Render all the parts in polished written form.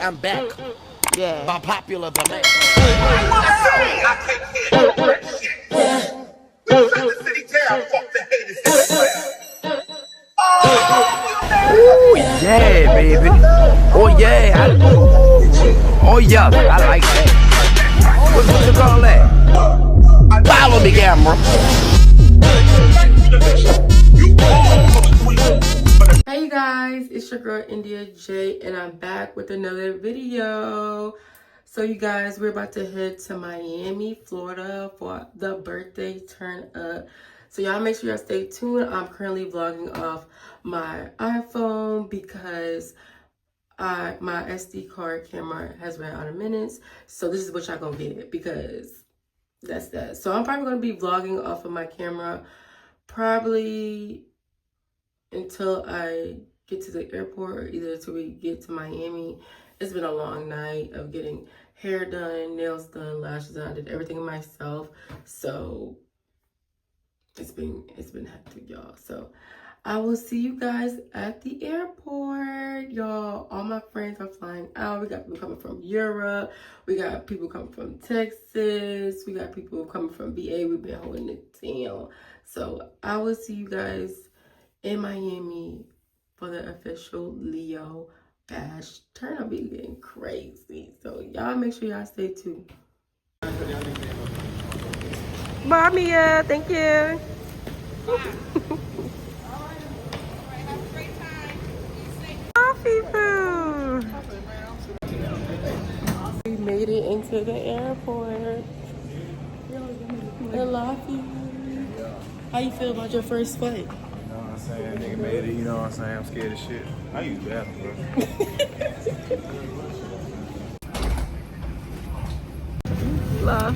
I'm back. Yeah. By popular demand. I can't hear that shit. We shut the city down. Fuck the haters everywhere. Ooh, yeah, baby. Oh, yeah. Oh, yeah. I like that. What you call that? Follow me, camera. Hey you guys, it's your girl India J and I'm back with another video. So you guys, we're about to head to Miami, Florida for the birthday turn up. So y'all make sure y'all stay tuned. I'm currently vlogging off my iPhone because my SD card camera has ran out of minutes. So this is what y'all gonna get because that's that. So I'm probably gonna be vlogging off of my camera probably until I get to the airport or either till we get to Miami. It's been a long night of getting hair done, nails done, lashes done. I did everything myself. So it's been hectic, y'all. So I will see you guys at the airport, y'all. All my friends are flying out. We got people coming from Europe. We got people coming from Texas. We got people coming from VA. We've been holding it down. So I will see you guys in Miami for the official Leo bash. Turn up be getting crazy. So y'all make sure y'all stay tuned. Bye, Mia. Thank you. Coffee food. We made it into the airport. Hello. How you feel about your first flight? You know what I'm saying? Nigga made it, you know what I'm saying? I'm scared as shit. I use bathroom, bro. Law.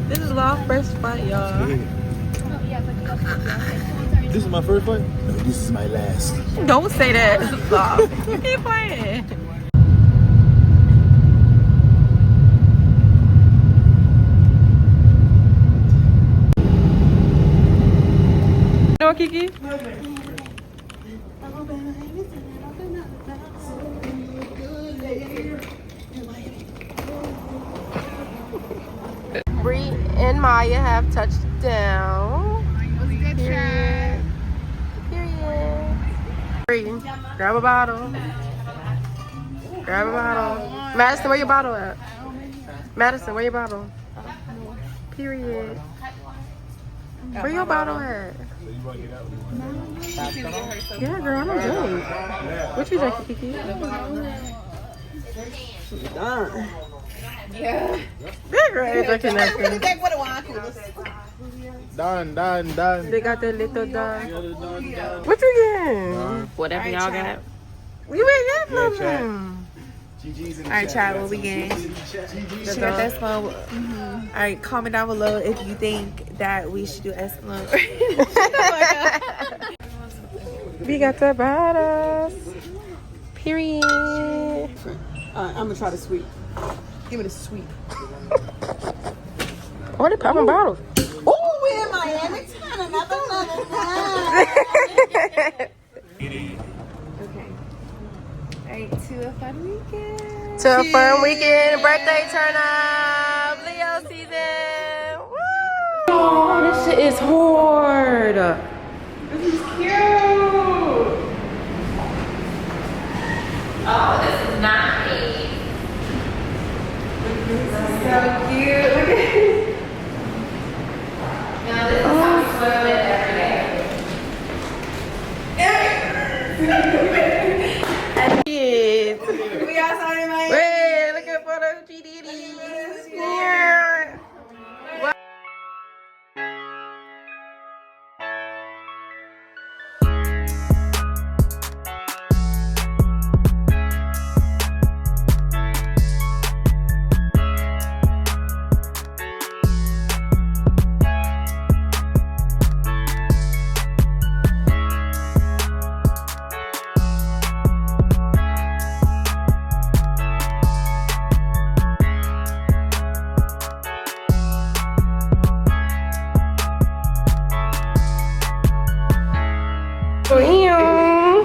This is Law's first flight, y'all. This is my first flight? No, this is my last. Don't say that, Law. You keep playing. No, Kiki? Bree and Maya have touched down. Period. Period. Bree, grab a bottle. Grab a bottle. Madison, where your bottle at? Madison, where your bottle? Period. Where your bottle at? Yeah, girl, I don't drink. What you drinking, Kiki? Done. Yeah. That girl ain't drinking nothing. Done. They got that little done. What you getting? Whatever y'all got. You ain't getting nothing. Alright, child, what we getting? Share that slow. Alright, comment down below if you think that we should do Eskimo. We got the bottles. Period. I'm gonna try the sweet. Give me the sweet. Oh, they popping bottles. Oh, we're in Miami. Turn another level Okay. Alright, to a fun weekend. To a fun weekend, birthday turn up, Leo season. Woo! Oh, this shit is hard. This is cute. Oh, this is nice. This is so cute. Look at this. Now this is how we swim it every day. Kids. We outside in Miami. Wait, looking for the GDDs. Yeah.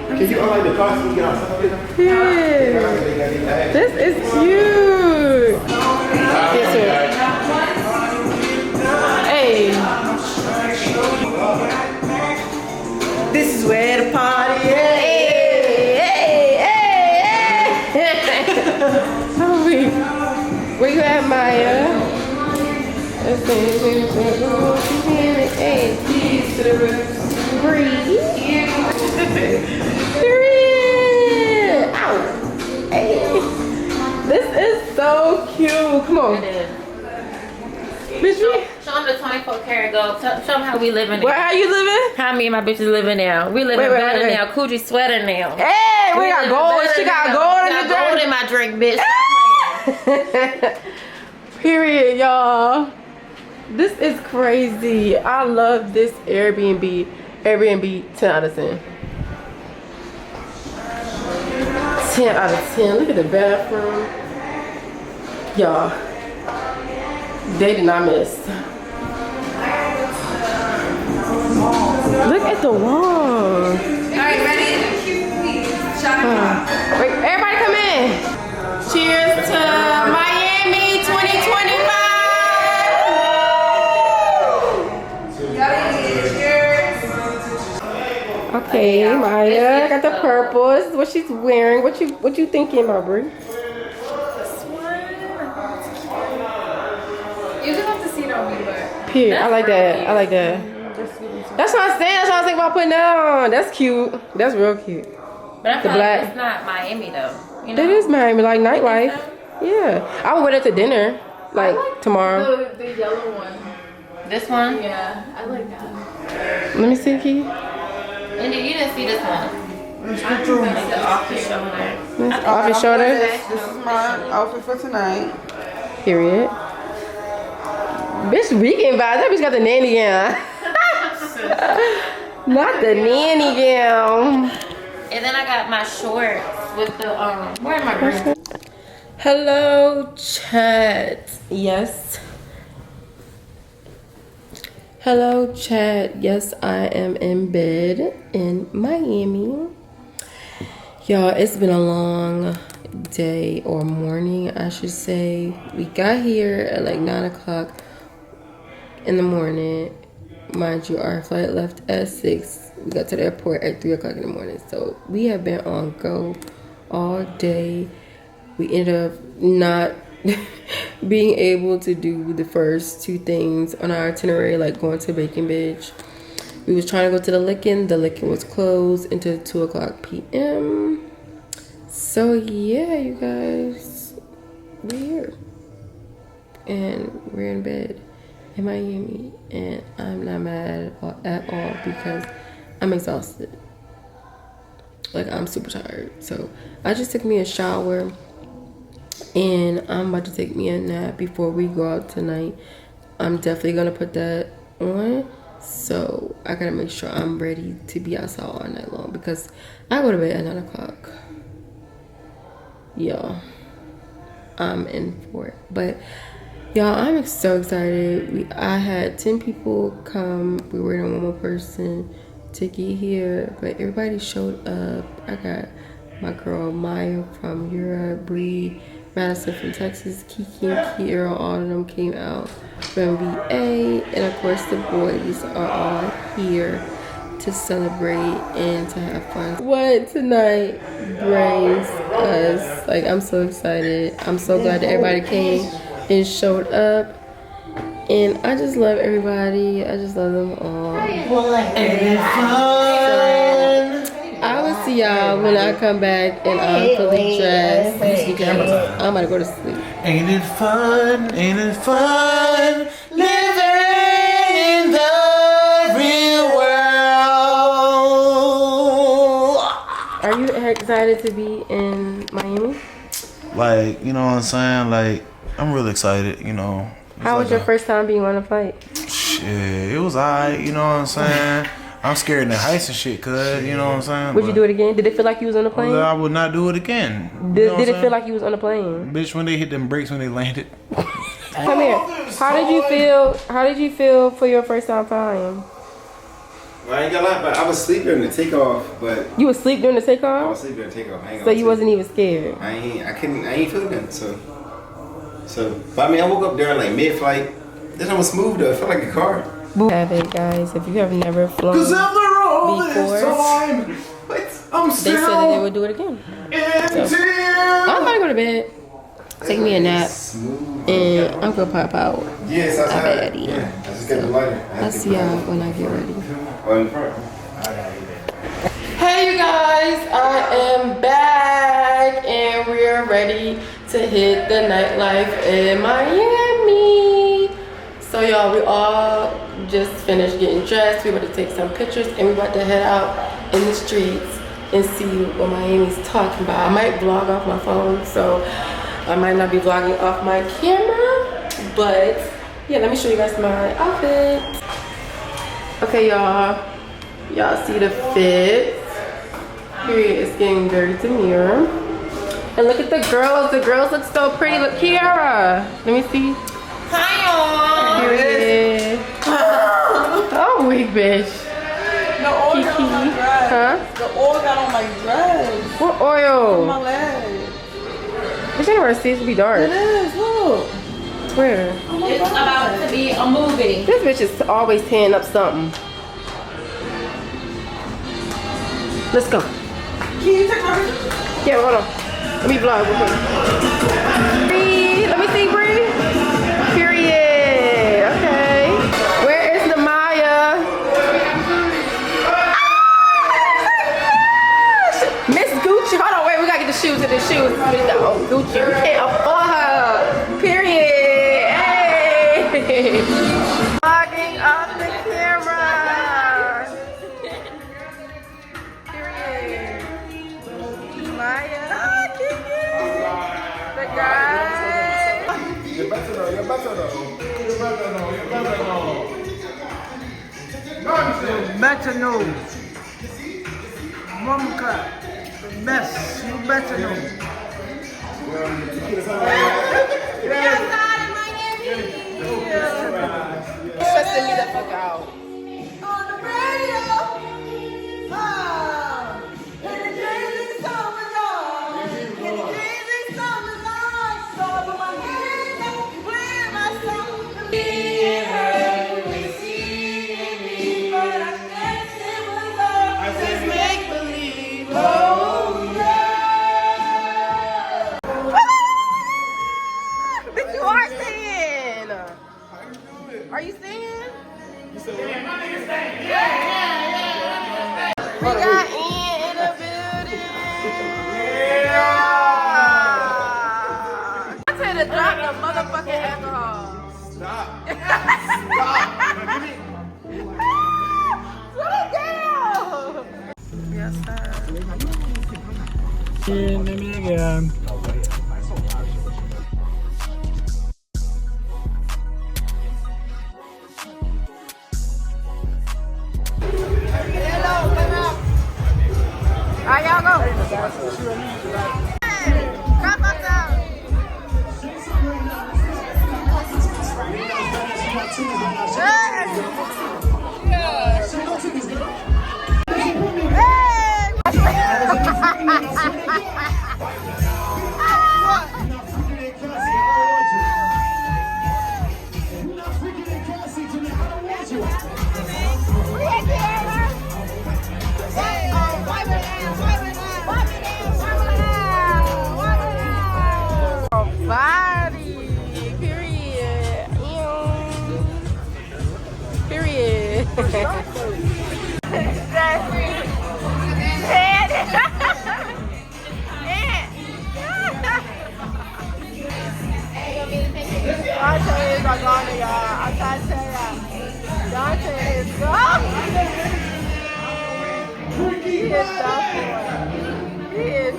Can you unlike the car so we get outside? Yeah. This is cute. Yes, sir. Hey. This is where the party is. Where you at, Maya? Hey, keys to the roof. Breathe. Period. Ow. Hey. This is so cute. Come on. Bitch, Show them the 24 karat gold. Show them how we living now. where are you living? How me and my bitches living now. We living Wait, better wait. now. Coochie sweater now. Hey, we got gold. She got gold in the got gold drink. in my drink, bitch. Period, y'all. This is crazy. I love this Airbnb. Airbnb 10 out of 10. 10 out of 10. Look at the bathroom. Y'all. They did not miss. Look at the wall. Alright, ready? Wait, everybody come in. Cheers to Miami 2025. Okay, Maya got the purple. This is what she's wearing. What you thinking, Aubrey? You just have to see it on me, but Period. I like that. I like that. That's what I'm saying. That's what I was thinking about putting that on. That's cute. That's real cute. But I feel The black. like it's not Miami though. You know? That is Miami, like nightlife. Yeah. I would wear that to dinner, like tomorrow. the yellow one. This one? Yeah, I like that. Let me see, Key. Indy, you didn't see this one. It's the off the shoulder. Off your shoulder. This is my outfit for tonight. Period. Bitch, weekend vibes. That bitch got the nanny gown. Not the nanny gown. And then I got my shorts with the where am I going? Hello, chat. Yes. Hello, chat. Yes, I am in bed in Miami. Y'all, it's been a long day or morning, I should say. We got here at like 9 o'clock in the morning. Mind you, our flight left at 6. We got to the airport at 3 o'clock in the morning. So we have been on go all day. We ended up not being able to do the first 2 things on our itinerary, like going to Bacon Beach. We was trying to go to the Lickin'. The Lickin' was closed until 2 o'clock p.m. So yeah, you guys, we're here. And we're in bed in Miami. And I'm not mad at all because I'm exhausted. Like, I'm super tired. So I just took me a shower. And I'm about to take me a nap before we go out tonight. I'm definitely gonna put that on. So I gotta make sure I'm ready to be outside all night long because I go to bed at 9 o'clock. Y'all, I'm in for it. But y'all, I'm so excited. I had 10 people come. We were waiting on one more person to get here, but everybody showed up. I got my girl Maya from Europe, Bree, Madison from Texas, Kiki and Kiera, all of them came out from VA, and of course the boys are all here to celebrate and to have fun. What tonight brings us, like, I'm so excited. I'm so glad that everybody came and showed up, and I just love everybody. I just love them all. I will see y'all when I come back and I'm fully dressed because I'm about to go to sleep. Ain't it fun? Ain't it fun? Living in the real world. Are you excited to be in Miami? Like, you know what I'm saying? Like, I'm really excited, you know. How was your first time being on a flight? Shit, it was alright, you know what I'm saying? I'm scared in the heights and shit, cuz, you know what I'm saying? Would you do it again? Did it feel like you was on a plane? I would not do it again. Did it feel like you was on a plane? Bitch, when they hit them brakes when they landed. Come here. How did you feel for your first time flying? I ain't gonna lie, but I was asleep during the takeoff, but You was asleep during the I takeoff? was asleep during the takeoff. I ain't So gonna you lie. wasn't even scared? I ain't feeling nothing, so, but I mean, I woke up during like mid-flight. This one was smooth though, it felt like a car. Have it, guys. If you have never flown Cause after all before, this time, I'm they said that they still would do it again. in So, tears. I'm about to go to bed, take me a nap, and I'm gonna pop out. Yes, I bad, had. yeah. Yeah, I just got the lighter. I'll see y'all when I get ready. Oh, in front. Hey you guys, I am back and we're ready to hit the nightlife in Miami. So y'all, we all just finished getting dressed. We about to take some pictures and we about to head out in the streets and see what Miami's talking about. I might vlog off my phone, so I might not be vlogging off my camera, but yeah, let me show you guys my outfit. Okay y'all, y'all see the fit. Period. It's getting dirty to mirror. And look at the girls. The girls look so pretty. Look, Kiara. Let me see. Hi, y'all. Period. Oh, weak bitch. The oil got on my dress. Huh? The oil got on my dress. What oil? On my leg. This ain't where it seems to be dark. It is, look. Where? Oh It's about to be a movie. This bitch is always tearing up something. Let's go. Can you take my picture? Yeah, hold on. Let me vlog real quick. Bree, let me see Bree. Period. Okay. Where is Namaya? Miss Gucci. Hold on, wait. We gotta get the shoes and the shoes. Oh, Gucci. We can't afford her. Period. Hey. Vlogging off the camera. Maya, Kiki, the guy. You better know. Better know. Momka, best, you better know. Stressing me the fuck out. On the radio. And the crazy summer's on. And the crazy summer's on. So with my hands up, playing my song. Me and her, we see me, but I guess it was all just make believe. Oh yeah. Bitch, you are singing. Are you singing? We got Ian in the building. Yeah. I tell you to drop the motherfucking alcohol. Stop. Slow it down. Yes, sir. Alright, y'all go. Drop up down. Body, period. Period. Dante is a goner, y'all. I'm trying to tell y'all. Dante is gone. He is done for. He is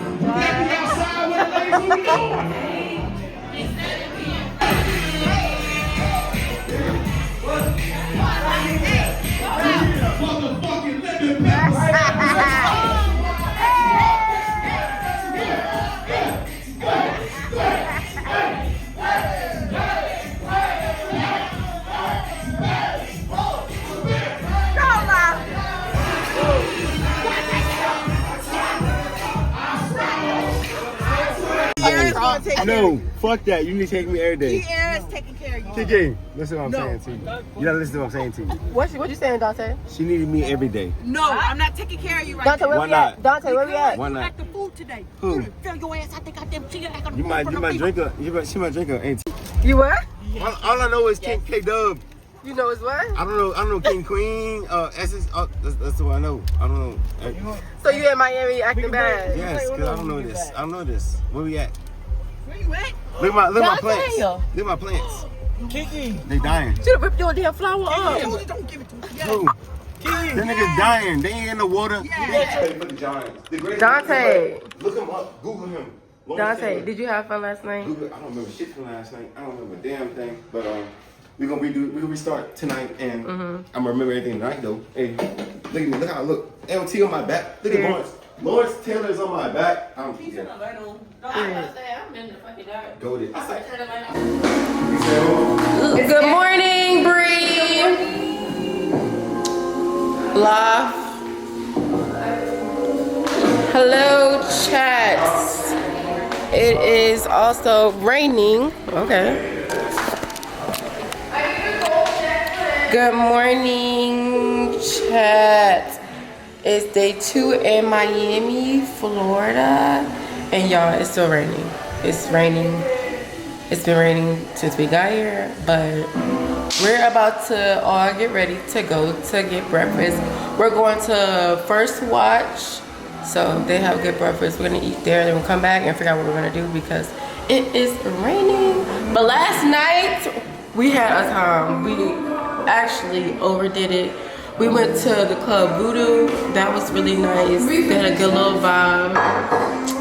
Kiara's gonna take care of No, you. fuck that. You need to take me every day. Kiara's taking care of you. TJ, listen to what I'm saying to you. You gotta listen to what I'm saying to you. What you saying, Dante? She needed me every day. No, I'm not taking care of you right Dante, now. where Why we at? not? Dante, where we at? Why You not? like the food today. Who? Fill your ass out. They got them chicken. You might drink her. She might drink her. Ain't You what? all I know is King K Dub. You know it's what? I don't know King Queen. Essence. That's what I know. I don't know. So you in Miami acting bad? Yes, cause I don't know this. I don't know this. Where we at? Where you at? Look at my plants. Look at my plants. Kiki. They dying. Should have ripped your damn flower up. Don't give it to me. Who? Them niggas dying. They ain't in the water. Dante. Look him up. Google him. Dante, did you have fun last night? I don't remember shit from last night. I don't remember a damn thing. But we gonna restart tonight, and I'm gonna remember everything tonight though. Hey, look at me. Look how I look. LT on my back. Look at Lawrence. Lawrence Taylor's on my back. I don't care. I'm in the fucking dark. Go there. Good morning, Bree. Laugh. Hello, chats. It is also raining. Okay. Good morning, chat. It's day 2 in Miami, Florida. And y'all, it's still raining. It's raining. It's been raining since we got here. But we're about to all get ready to go to get breakfast. We're going to First Watch. So they have good breakfast. We're gonna eat there, then we'll come back and figure out what we're gonna do because it is raining. But last night we had a time. We actually overdid it. We went to the club Voodoo. That was really nice. They had a good little vibe.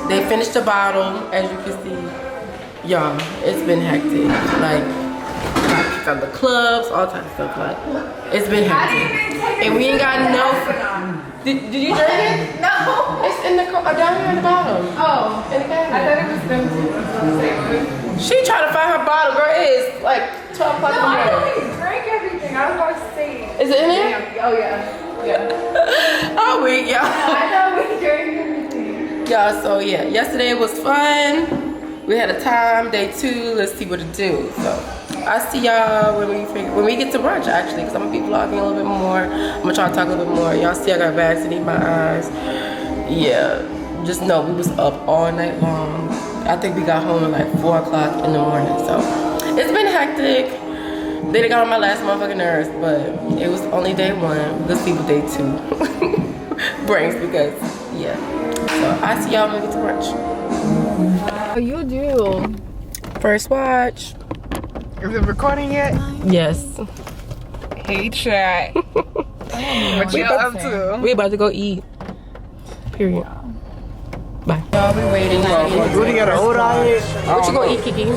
They finished the bottle, as you can see. Y'all, it's been hectic. Like at the clubs, all types of stuff. Like it's been hectic. And we ain't got no. Did you drink it? No. It's in the down here in the bottom. Oh, in the cabinet. I thought it was them too. She tried to find her bottle, girl. It is like 12 o'clock in the morning. I drank everything. I was about to say. Is it in there? Oh yeah. Oh wait, y'all. I thought we drank everything. Y'all, so yeah, yesterday was fun. We had a time. Day 2. Let's see what to do. So I see y'all when we get to brunch actually, because I'm gonna be vlogging a little bit more. I'm gonna try to talk a little bit more. Y'all see I got bags to need my eyes. Yeah, just know we was up all night long. I think we got home at like 4 o'clock in the morning. So it's been hectic. They got on my last motherfucking nerves, but it was only day 1. Let's see what day 2 brings because yeah. So I see y'all when we get to brunch. Oh, you do. First Watch. Is it recording yet? Yes. Hey, chat. What you up to? We about to go eat. Period. Bye. Y'all be waiting. What do you got an old eye? What you gonna eat, Kiki?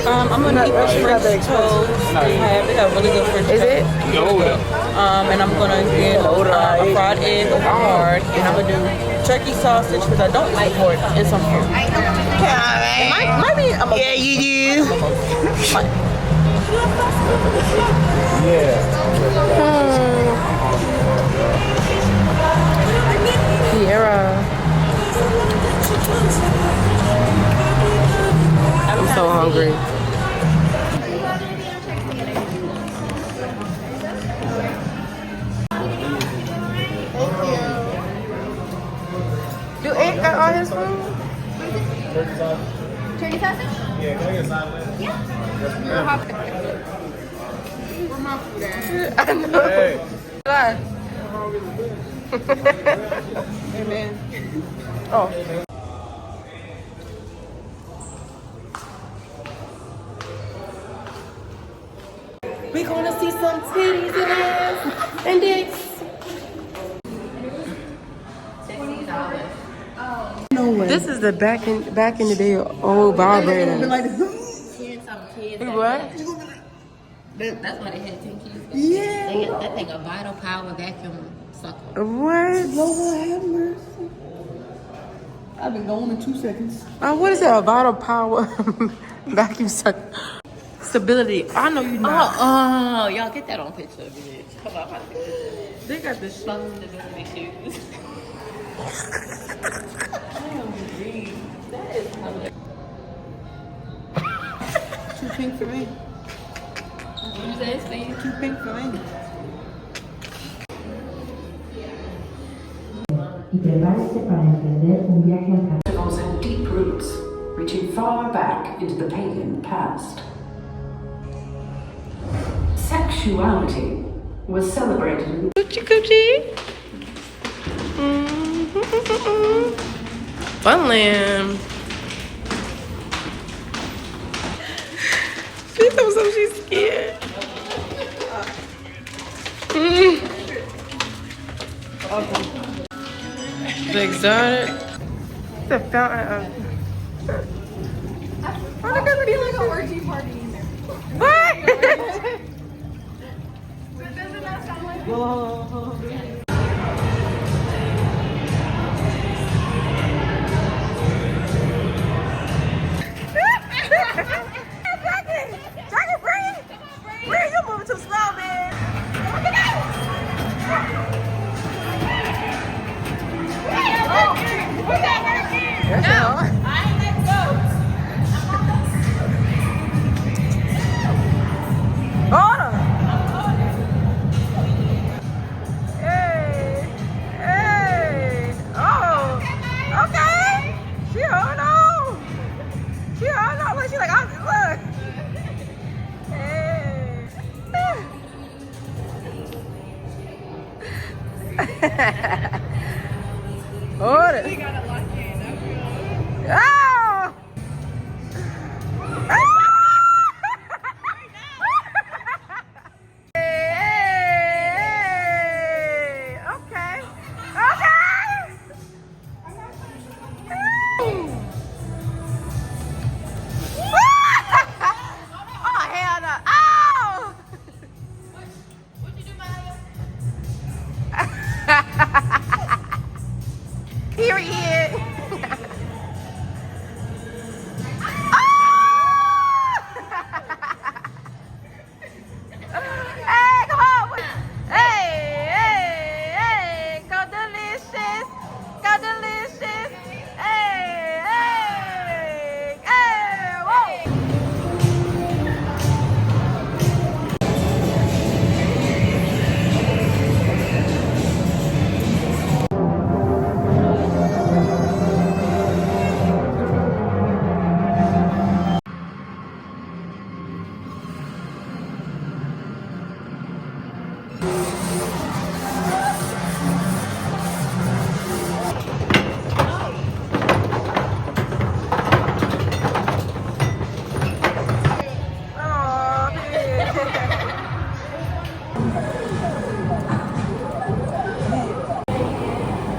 I'm gonna eat the French toast. They have really good French Is it? and I'm gonna get a fried egg over hard, and I'm gonna do turkey sausage because I don't like pork and some fruit. Might be. Yeah, you do. Kiara. I'm so hungry. Do Aunt got all his food? Turkey sausage? Yeah, can I get a side of that? Where my food at? I know. Hey. Bye. Amen. Oh. We gonna see some titties and ass and dicks. This is the back in the day old vibrator. What? That's why they had 10 keys. Yeah. That thing a vital power vacuum sucker. What? Lord have mercy. I've been gone in 2 seconds. What is that? A vital power vacuum sucker. Stability. I know you know. Oh, y'all get that on picture of it. Come on, They got this shit. stability shoes. Too pink for me. You say it's Steve? Too pink for me. Festivals and deep roots, reaching far back into the pagan past. Sexuality was celebrated in Coochie coochie. Funland. She told me she's scared. The exotic. The fountain of. Oh, look at the like an orgy party in there. What? Doesn't that sound like? Whoa. Jackie, Bree, you moving too slow, man. Hold it. Oh! Hey! Okay. Okay! Oh, hell no. Oh! What'd you do, Maya? Period. Hey, come on. Hey, hey, hey. Go delicious. Go delicious. Hey, hey, hey. Whoa.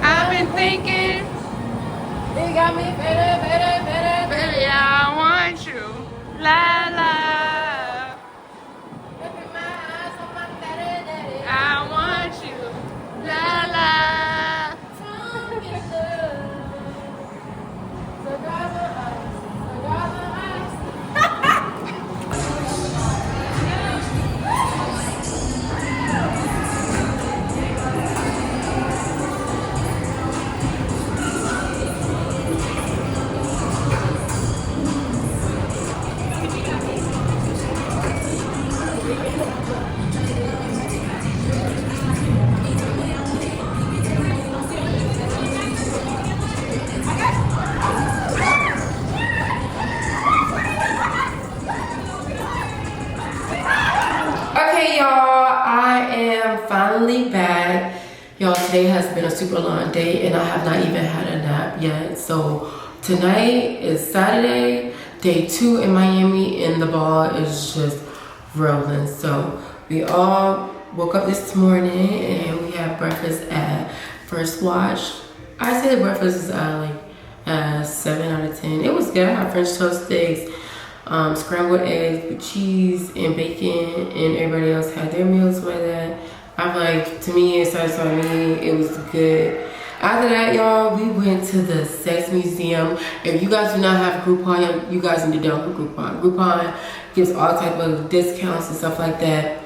I've been thinking, it got me better, better, better, better. Yeah, I want you. La la. I want you. La la. Okay, y'all, I am finally back. Y'all, today has been a super long day and I have not even had a nap yet. So tonight is Saturday, day 2 in Miami, and the ball is just rolling. So we all woke up this morning and we had breakfast at First Watch. I say the breakfast is like 7 out of 10. It was good. I had French toast sticks, scrambled eggs with cheese and bacon, and everybody else had their meals like that. I'm like, to me, it satisfied me. It was good. After that, y'all, we went to the Sex Museum. If you guys do not have Groupon, you guys need to download Groupon. Groupon gives all type of discounts and stuff like that.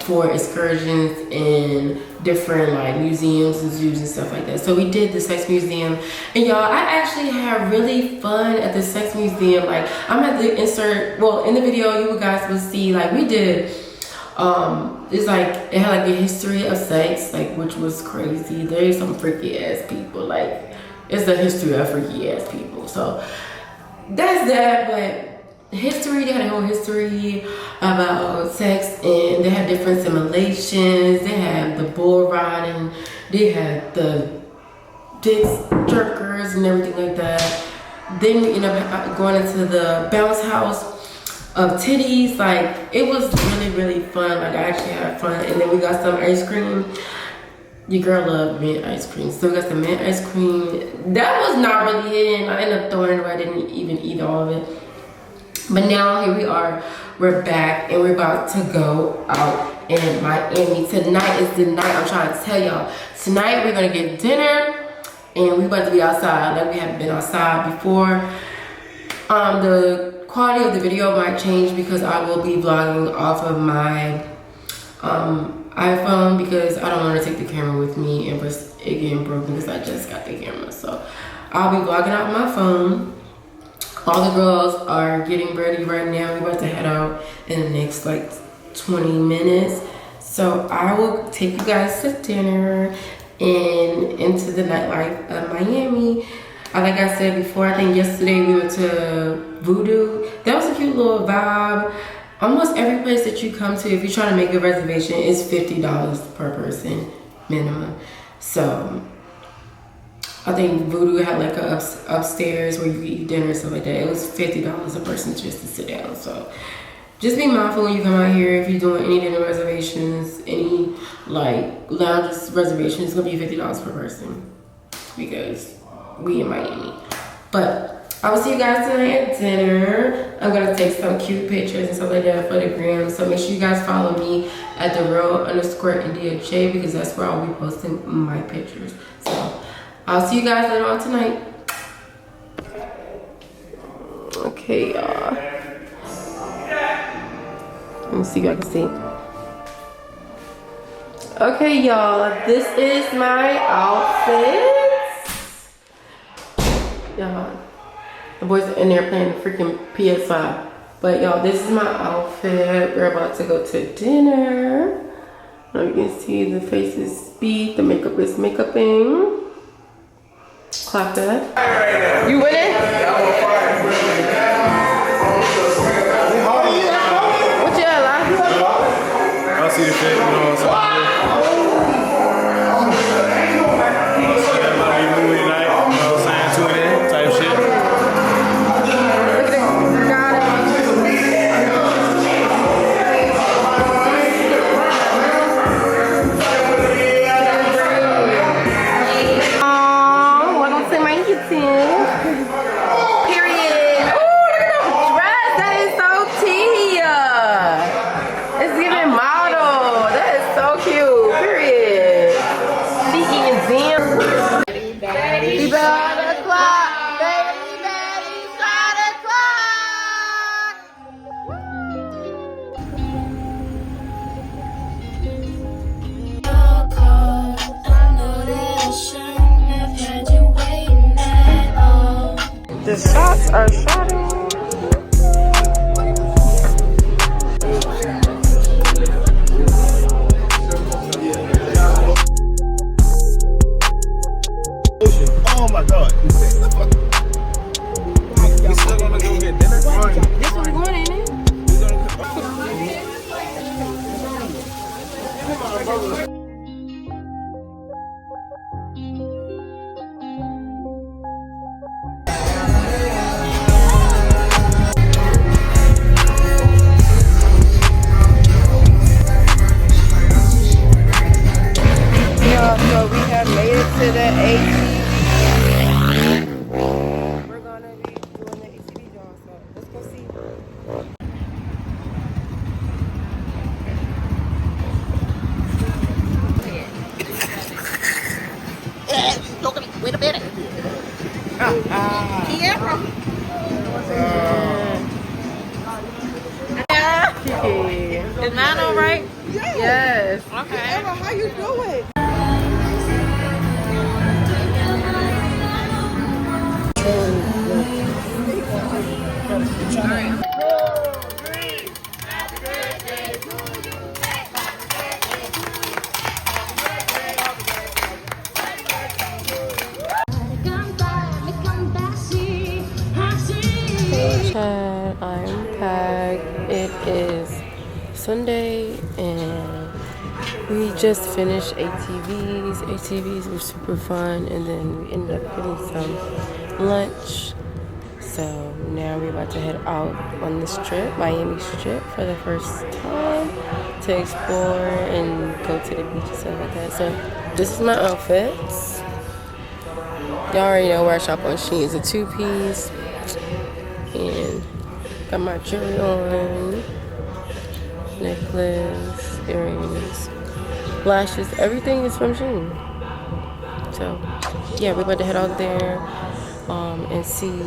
for excursions in different like museums and zoos and stuff like that. So we did the sex museum, and y'all, I actually had really fun at the sex museum. Like, I'm at the insert, well, in the video you guys will see, like, we did it's like it had like a history of sex, like, which was crazy. There's some freaky ass people, like, it's the history of freaky ass people. So that's that. But history, they had a whole history about sex, and they had different simulations. They had the bull riding, they had the dick jerkers and everything like that. Then we ended up going into the bounce house of titties. Like, it was really fun. Like, I actually had fun. And then we got some ice cream. Your girl loved mint ice cream, so we got some mint ice cream. That was not really hidden. I ended up throwing it away. I didn't even eat all of it. But now here we are, we're back, and we're about to go out in Miami. Tonight is the night. I'm trying to tell y'all. Tonight we're gonna get dinner, and we're about to be outside like we haven't been outside before. The quality of the video might change because I will be vlogging off of my iPhone, because I don't want to take the camera with me and risk it getting broken because I just got the camera. So I'll be vlogging out my phone. All the girls are getting ready right now. We're about to head out in the next like 20 minutes. So I will take you guys to dinner and into the nightlife of Miami. Like I said before, I think yesterday we went to Voodoo. That was a cute little vibe. Almost every place that you come to, if you're trying to make a reservation, is $50 per person minimum. So I think Voodoo had like a upstairs where you could eat dinner and stuff like that. It was $50 a person just to sit down. So just be mindful when you come out here. If you're doing any dinner reservations, any like lounge reservations, it's gonna be $50 per person because we in Miami. But I will see you guys tonight at dinner. I'm gonna take some cute pictures and stuff like that for the gram. So make sure you guys follow me at @the_real_IndiaJ, because that's where I'll be posting my pictures. So I'll see you guys later on tonight. Okay, y'all. Let me see if I can see. Okay, y'all. This is my outfit. Y'all, the boys are in there playing the freaking PS5. But y'all, this is my outfit. We're about to go to dinner. Now you can see the faces speak. The makeup is makeuping. Clap that. You winning? What you at, La? I see the fit, you know what I'm saying? The shots are shotting. Oh my god. We still gonna go get dinner? This what we're going in it? this. Okay. Emma, how you doing? Chad, I'm packed. It is Sunday and we just finished ATVs. ATVs were super fun, and then we ended up getting some lunch. So now we're about to head out on this trip, Miami Strip, for the first time to explore and go to the beach and stuff like that. So this is my outfits. Y'all already know where I shop on Shein. It's a two-piece. And got my jewelry on, necklace, earrings, lashes, everything is from Shein. So yeah, we're about to head out there and see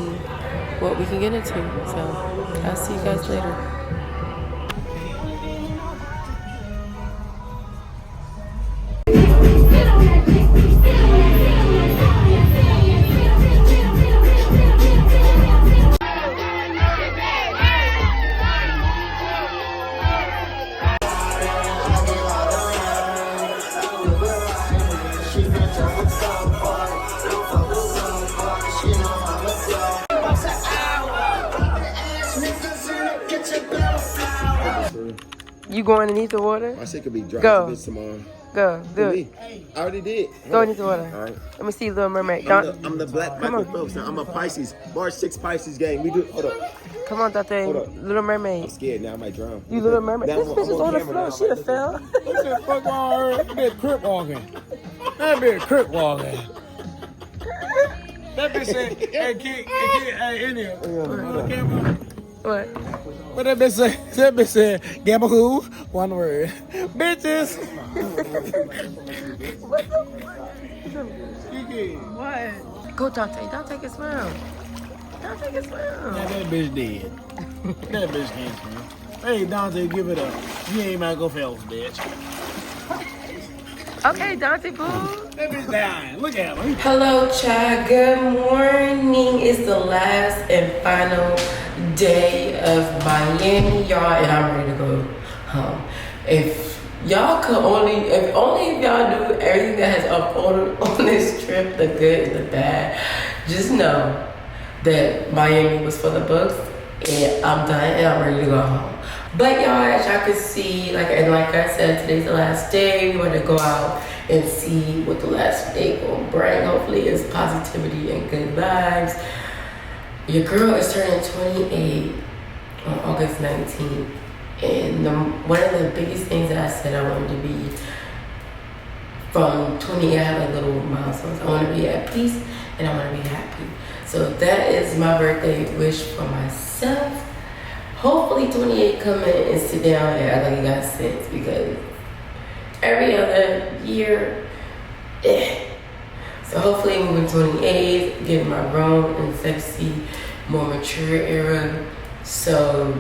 what we can get into. So I'll see you guys later. You going underneath the water? My shit could be dry. Go. Tomorrow. Go. Do it. I already did. Go underneath the water. All right. Let me see Little Mermaid. I'm the black Michael Phelps. I'm a Pisces. March 6 Pisces gang. We do. Hold up. Come on, Dante. Little Mermaid. I'm scared now. I might drown. You Little Mermaid. Now This bitch is on the floor. She'd have fell. What the fuck on her? That bitch crip walking. That bitch crip walking. That bitch said, hey, kid, hey, in here. What? What that bitch say? That bitch said, gamble who? One word. Bitches. What? Go, Dante. Dante can swim. Dante can swim. That bitch dead. That bitch can't swim. Hey, Dante, give it up. You ain't Michael Phelps, bitch. Okay, Dante, boo. That bitch dying. Look at him. Hello, Chad. Good morning. It's the last and final day of Miami, y'all, and I'm ready to go home. If y'all could only, if y'all knew everything that has unfolded on this trip, the good and the bad, just know that Miami was for the books, and I'm done, and I'm ready to go home. But y'all, as y'all can see, like I said, today's the last day. We want to go out and see what the last day will bring. Hopefully it's positivity and good vibes. Your girl is turning 28 on August 19th. And one of the biggest things that I said I wanted to be from 28, I have like little milestones. I want to be at peace and I want to be happy. So that is my birthday wish for myself. Hopefully 28 come in and sit down and act like it got sense, because every other year, So hopefully moving 28, getting my grown and sexy, more mature era. So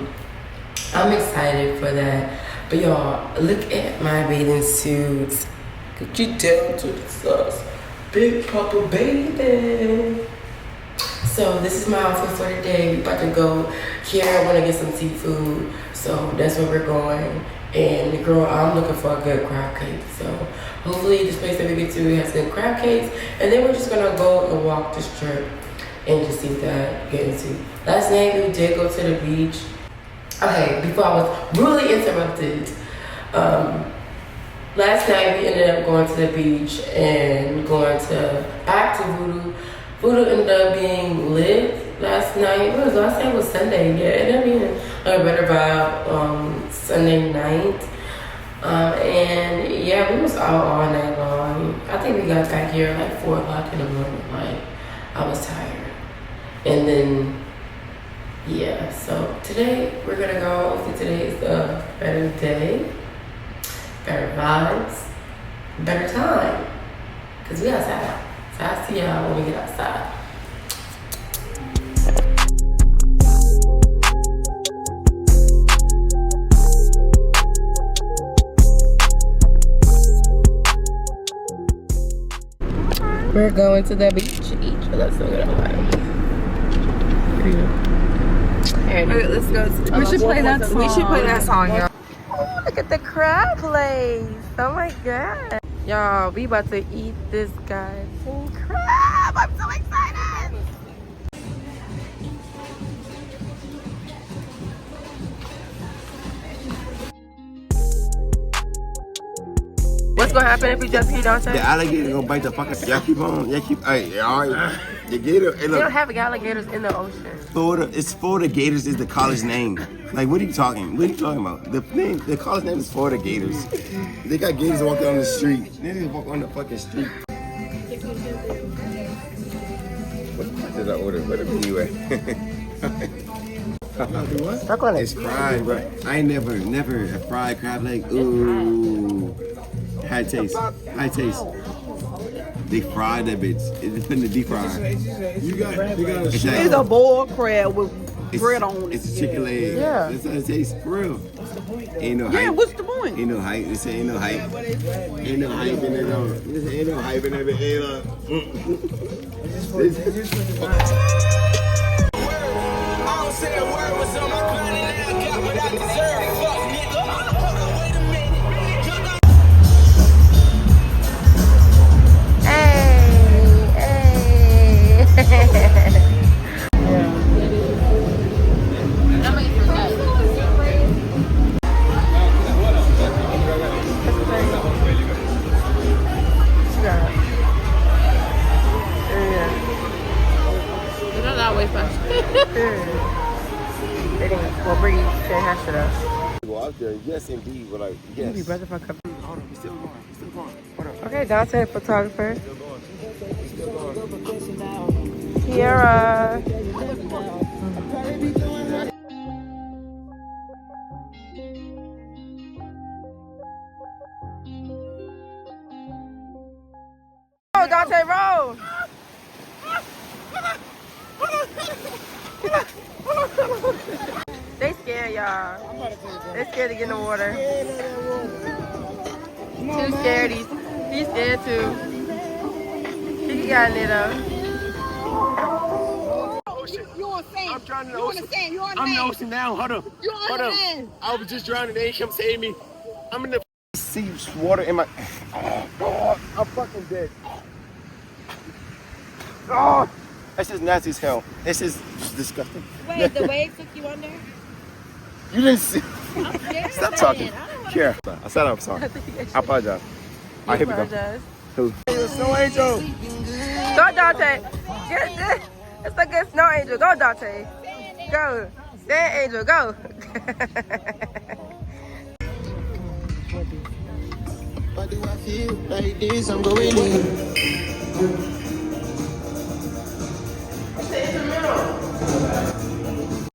I'm excited for that. But y'all, look at my bathing suits. Could you tell to the sauce? Big Papa baby. So this is my outfit for the day. We about to go here. I want to get some seafood. So that's where we're going. And the girl, I'm looking for a good crab cake. So hopefully this place that we get to has good crab cakes. And then we're just going to go and walk the strip and just see what that get into. Last night we did go to the beach. Okay, before I was really interrupted. Last night we ended up going to the beach and going back to Voodoo. Voodoo ended up being lit last night. What was last night? Was Sunday. Yeah, it ended up being a better vibe Sunday night. And yeah, we was out all night long. I think we got back here like 4 o'clock in the morning. Like, I was tired. And then, yeah, so today we're gonna go. Hopefully today is a better day, better vibes, better time. Cause we outside. So I'll see y'all when we get outside. We're going to the beach. Let's look at it. Let's go. We should play that song. We should play that song, y'all. Oh, look at the crab place. Oh my god. Y'all, we about to eat this guy's crab. I'm so excited. What's gonna happen if we just eat outside? The alligator gonna bite the fucking. Y'all keep on. Y'all keep. Hey, all right. The gator. Hey, They don't look. have alligators in the ocean. Florida Gators is the college name. Like, what are you talking? What are you talking about? The college name is Florida Gators. They got gators walking on the street. They didn't walk on the fucking street. What the fuck did I order? Where the menu at? What? It's fried, bro. I ain't never a fried crab leg. Ooh, high taste. They fried that bitch. It's in the deep fryer. You got a It's a boiled crab with bread on it. It's a chicken leg. Yeah. That's how it tastes for real. Ain't no hype. Yeah, what's the point? Ain't no hype. They say ain't no hype. Ain't no hype in it though. Ain't no hype in it. Said a word was on my grind and now I got what I deserve. Fuck nigga. Hold on, wait a minute. Well, Bree saying hash it up. Go out there, yes indeed, but like yes. You be brother for a couple. Hold on, he's still going. Hold on. Okay, Dante, photographer. Kiara. Oh, Dante, roll. They scared, y'all. They scared to get in the water. Too scared. He's scared too. He got in it though. You on sand. I'm drowning in the You on ocean. the sand. You on the I'm in the land. ocean now. Hold up. You on the land. I was just drowning. They ain't come save me. I'm in the sea water in my. Oh, I'm fucking dead. Oh, that's just nasty as hell. This is disgusting. Wait, the wave took you under? You didn't see. I'm scared. Stop talking. Here. I said I'm sorry. I apologize. All right, here we go. Who? Snow Angel. Go, Dante. Get this. It's a good snow angel. Go, Dante. Go. Sand angel. Go. Why do I feel like this? I'm going in.